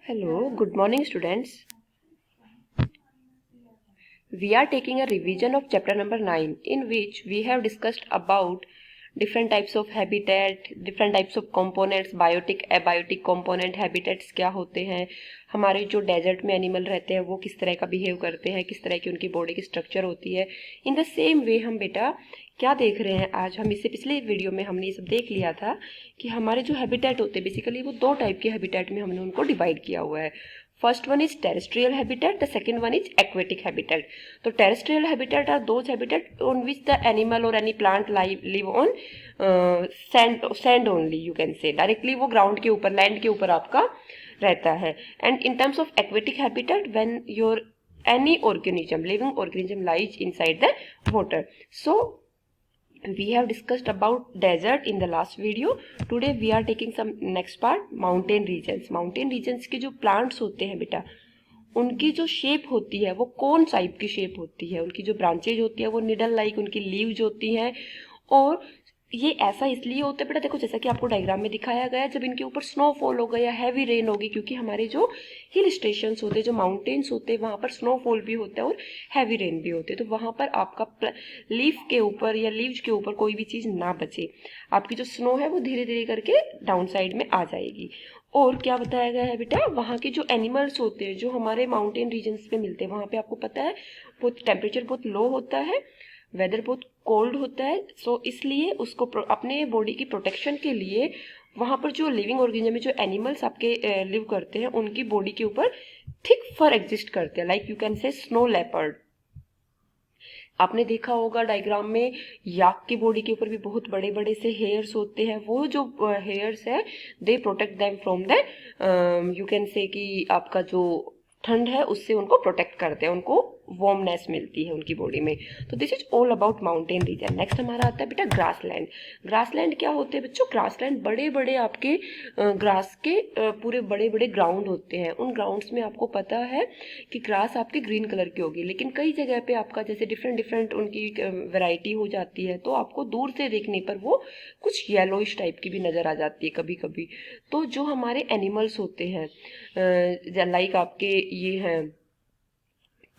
Hello, good morning, students. We are taking a revision of chapter number 9, in which we have discussed about different types of habitat, different types of components, biotic, abiotic component, habitats क्या होते हैं, हमारे जो desert में animal रहते हैं वो किस तरह का बिहेव करते हैं, किस तरह की उनकी बॉडी की स्ट्रक्चर होती है. इन द सेम वे हम बेटा क्या देख रहे हैं आज, हम इससे पिछले वीडियो में हमने ये सब देख लिया था कि हमारे जो हैबिटेट होते हैं बेसिकली वो दो टाइप के हैबिटेट में हमने उनको डिवाइड किया हुआ है. First one is terrestrial habitat, the second one is aquatic habitat. So terrestrial habitat are those habitat on which the animal or any plant live on sand only, you can say. Directly वो ground के ऊपर, land के ऊपर आपका रहता है. And in terms of aquatic habitat, when your any organism, living organism lies inside the water. So we have discussed about desert in the last video. Today we are taking some next part, mountain regions. Mountain regions के जो plants होते हैं बेटा, उनकी जो shape होती है वो कौन टाइप की शेप होती है, उनकी जो ब्रांचेज होती है वो निडल लाइक उनकी लीव्स होती हैं. और ये ऐसा इसलिए होता है बेटा, देखो जैसा कि आपको डायग्राम में दिखाया गया है, जब इनके ऊपर स्नोफॉल होगा या हैवी रेन होगी, क्योंकि हमारे जो हिल स्टेशंस होते हैं, जो माउंटेन्स होते हैं, वहाँ पर स्नोफॉल भी होता है और हैवी रेन भी होते हैं. तो वहाँ पर आपका लीफ के ऊपर या लीव्स के ऊपर कोई भी चीज़ ना बचे, आपकी जो स्नो है वो धीरे धीरे करके डाउन साइड में आ जाएगी. और क्या बताया गया है बेटा, वहाँ के जो एनिमल्स होते हैं जो हमारे माउंटेन रीजन्स पे मिलते हैं, वहाँ पे आपको पता है बहुत टेम्परेचर बहुत लो होता है, वेदर बहुत कोल्ड होता है. सो इसलिए उसको अपने बॉडी की प्रोटेक्शन के लिए वहाँ पर जो लिविंग ऑर्गेनिज्म में जो एनिमल्स आपके लिव करते हैं उनकी बॉडी के ऊपर थिक फर एग्जिस्ट करते हैं, लाइक यू कैन से स्नो लेपर्ड. आपने देखा होगा डायग्राम में याक की बॉडी के ऊपर भी बहुत बड़े बड़े से हेयर्स होते हैं. वो जो हेयर्स है they protect them from the you can say कि आपका जो ठंड है उससे उनको प्रोटेक्ट करते हैं, उनको वार्मनेस मिलती है उनकी बॉडी में. तो this is all about mountain region. Next हमारा आता है बेटा ग्रासलैंड. ग्रासलैंड क्या होते हैं बच्चों, ग्रासलैंड बड़े बड़े आपके ग्रास के पूरे बड़े बड़े ग्राउंड होते हैं. उन ग्राउंड्स में आपको पता है कि ग्रास आपकी ग्रीन कलर की होगी, लेकिन कई जगह पे आपका जैसे डिफरेंट डिफरेंट उनकी वैरायटी हो जाती है, तो आपको दूर से देखने पर वो कुछ येलोइश टाइप की भी नज़र आ जाती है कभी कभी. तो जो हमारे एनिमल्स होते हैं लाइक आपके ये हैं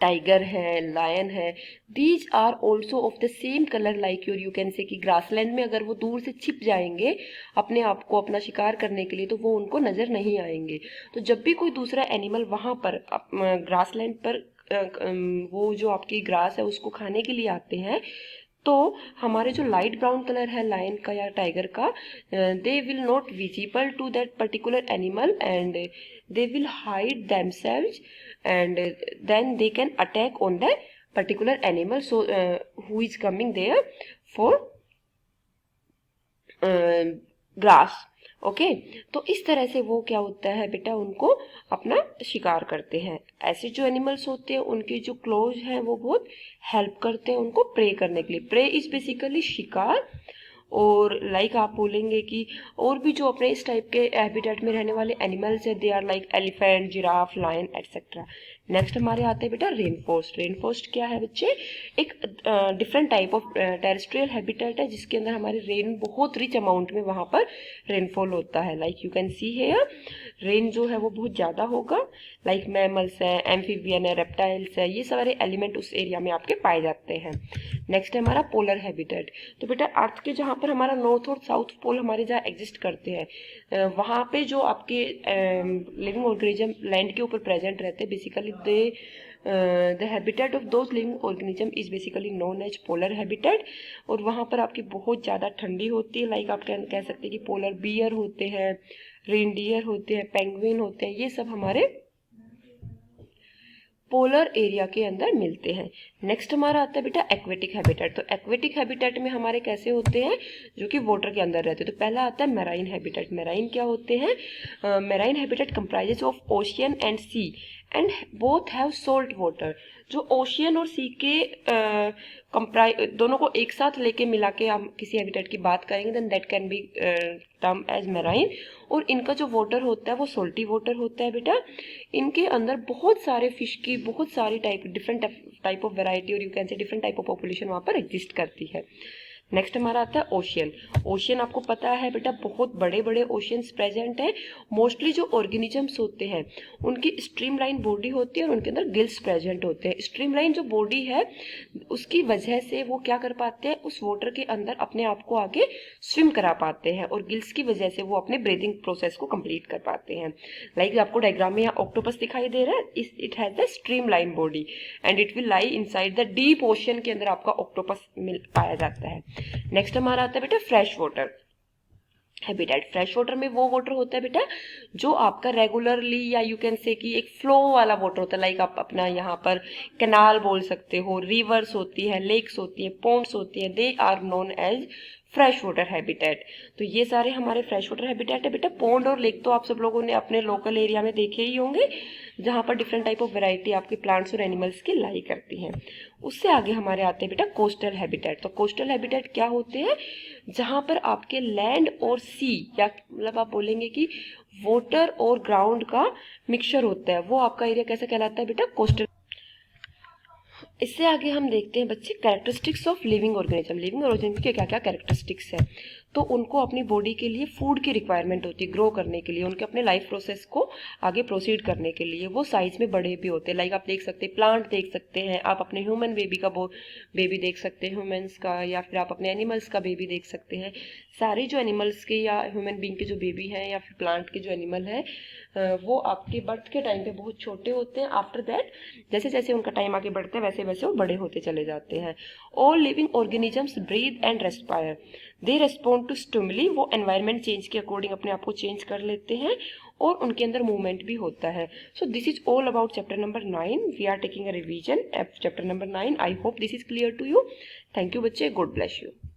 टाइगर है, लायन है, these are also of the same colour like your, you can say कि ग्रासलैंड में अगर वो दूर से छिप जाएंगे अपने आप को अपना शिकार करने के लिए तो वो उनको नज़र नहीं आएंगे. तो जब भी कोई दूसरा एनिमल वहाँ पर ग्रासलैंड पर वो जो आपकी ग्रास है उसको खाने के लिए आते हैं, तो हमारे जो लाइट ब्राउन कलर है लायन का या टाइगर का, they will not visible to that particular animal and they will hide themselves and then they can attack on the particular animal so who is coming there for grass. Okay तो इस तरह से वो क्या होता है बेटा, उनको अपना शिकार करते हैं. ऐसे जो एनिमल्स होते हैं उनके जो क्लोज हैं वो बहुत हेल्प करते हैं उनको प्रे करने के लिए. प्रे इज बेसिकली शिकार. और लाइक आप बोलेंगे कि और भी जो अपने इस टाइप के हैबिटेट में रहने वाले एनिमल्स है, they are like elephant, giraffe, lion etcetera. Next हमारे आते हैं बेटा रेन फॉरेस्ट. रेन फॉरेस्ट क्या है बच्चे, एक different type of terrestrial habitat है जिसके अंदर हमारे रेन बहुत रिच अमाउंट में वहाँ पर रेनफॉल होता है. Like you can see here rain जो है वो बहुत ज़्यादा होगा. लाइक मैमल्स है, एम्फीबियन है, रेप्टाइल्स है, ये सारे एलिमेंट उस एरिया में आपके पाए जाते हैं. नेक्स्ट है हमारा पोलर हैबिटेट. तो बेटा अर्थ के जहाँ पर हमारा नॉर्थ और साउथ पोल हमारे जहाँ एग्जिस्ट करते हैं वहाँ पे जो आपके लिविंग ऑर्गेनिज्म लैंड के ऊपर प्रेजेंट रहते हैं, basically the habitat of those living organism is basically known as polar habitat. और वहाँ पर आपकी बहुत ज़्यादा ठंडी होती है. लाइक आप कह सकते हैं कि पोलर बियर होते हैं, रेनडियर होते हैं, पेंगुइन होते हैं, ये सब हमारे पोलर एरिया के अंदर मिलते हैं. नेक्स्ट हमारा आता है बेटा एक्वेटिक हैबिटेट. तो एक्वेटिक हैबिटेट में हमारे कैसे होते हैं, जो कि वाटर के अंदर रहते हैं. तो पहला आता है मैराइन हैबिटेट. मैराइन क्या होते हैं, marine habitat comprises of ocean and sea and both have salt water. जो ओशियन और सी के दोनों को एक साथ लेके मिला के हम किसी हैबिटेट की बात करेंगे then that can be term as marine. और इनका जो वाटर होता है वो सोल्टी वाटर होता है बेटा. इनके अंदर बहुत सारे फिश की बहुत सारी डिफरेंट टाइप ऑफ वैरायटी और यू कैन से डिफरेंट टाइप ऑफ पॉपुलेशन वहाँ पर एग्जिस्ट करती है. नेक्स्ट हमारा आता है ओशियन। ओशियन आपको पता है बेटा बहुत बड़े बड़े ओशियंस प्रेजेंट हैं। मोस्टली जो ऑर्गेनिजम्स होते हैं उनकी स्ट्रीमलाइन बॉडी होती है और उनके अंदर गिल्स प्रेजेंट होते हैं। स्ट्रीमलाइन जो बॉडी है उसकी वजह से वो क्या कर पाते हैं, उस वाटर के अंदर अपने आप को आगे स्विम करा पाते हैं और गिल्स की वजह से वो अपने ब्रीदिंग प्रोसेस को कंप्लीट कर पाते हैं। लाइक आपको डायग्राम में यहाँ ऑक्टोपस दिखाई दे रहा है, it has the streamline body and it will lie inside the deep ocean के अंदर आपका ऑक्टोपस मिल पाया जाता है। नेक्स्ट हमारा आता है बेटा fresh water habitat. Fresh water में वो वाटर होता है बेटा जो आपका रेगुलरली या यू कैन से कि एक फ्लो वाला वाटर होता है। लाइक आप अपना यहाँ पर कैनाल बोल सकते हो, रिवर्स होती है, लेक्स होती है, पॉन्ड्स होती है, they are known as fresh water habitat. तो ये सारे हमारे फ्रेश वाटर हैबिटेट है बेटा। पॉन्ड और लेक तो आप सब लोगों ने अपने लोकल एरिया में देखे ही होंगे, जहाँ पर डिफरेंट टाइप ऑफ वैरायटी आपके प्लांट्स और एनिमल्स की लाई करती हैं। उससे आगे हमारे आते हैं बेटा कोस्टल हैबिटेट। तो कोस्टल हैबिटेट क्या होते हैं, जहाँ पर आपके लैंड और सी या मतलब आप बोलेंगे कि वाटर और ग्राउंड का मिक्सचर होता है, वो आपका एरिया कैसा कहलाता है बेटा, कोस्टल। इससे आगे हम देखते हैं बच्चे characteristics of living organism. Living organism के क्या क्या कैरेक्टरिस्टिक्स है। तो उनको अपनी बॉडी के लिए फूड की रिक्वायरमेंट होती है, ग्रो करने के लिए, उनके अपने लाइफ प्रोसेस को आगे प्रोसीड करने के लिए। वो साइज में बड़े भी होते हैं। लाइक आप देख सकते हैं प्लांट देख सकते हैं, आप अपने ह्यूमन बेबी का बेबी देख सकते हैं ह्यूमंस का, या फिर आप अपने एनिमल्स का बेबी देख सकते हैं। सारे जो एनिमल्स के या ह्यूमन बींग के जो बेबी हैं या फिर प्लांट के जो एनिमल है वो आपके बर्थ के टाइम पे बहुत छोटे होते हैं। आफ्टर दैट जैसे जैसे उनका टाइम आगे बढ़ता है वैसे वैसे वो बड़े होते चले जाते हैं। All living organisms breathe and respire, they respond to stimuli. वो एनवायरनमेंट चेंज के अकॉर्डिंग अपने आप को चेंज कर लेते हैं और उनके अंदर मूवमेंट भी होता है। So this is all about chapter number 9। We are taking a revision chapter number 9। I hope this is clear to you. Thank you बच्चे, गॉड ब्लेस यू।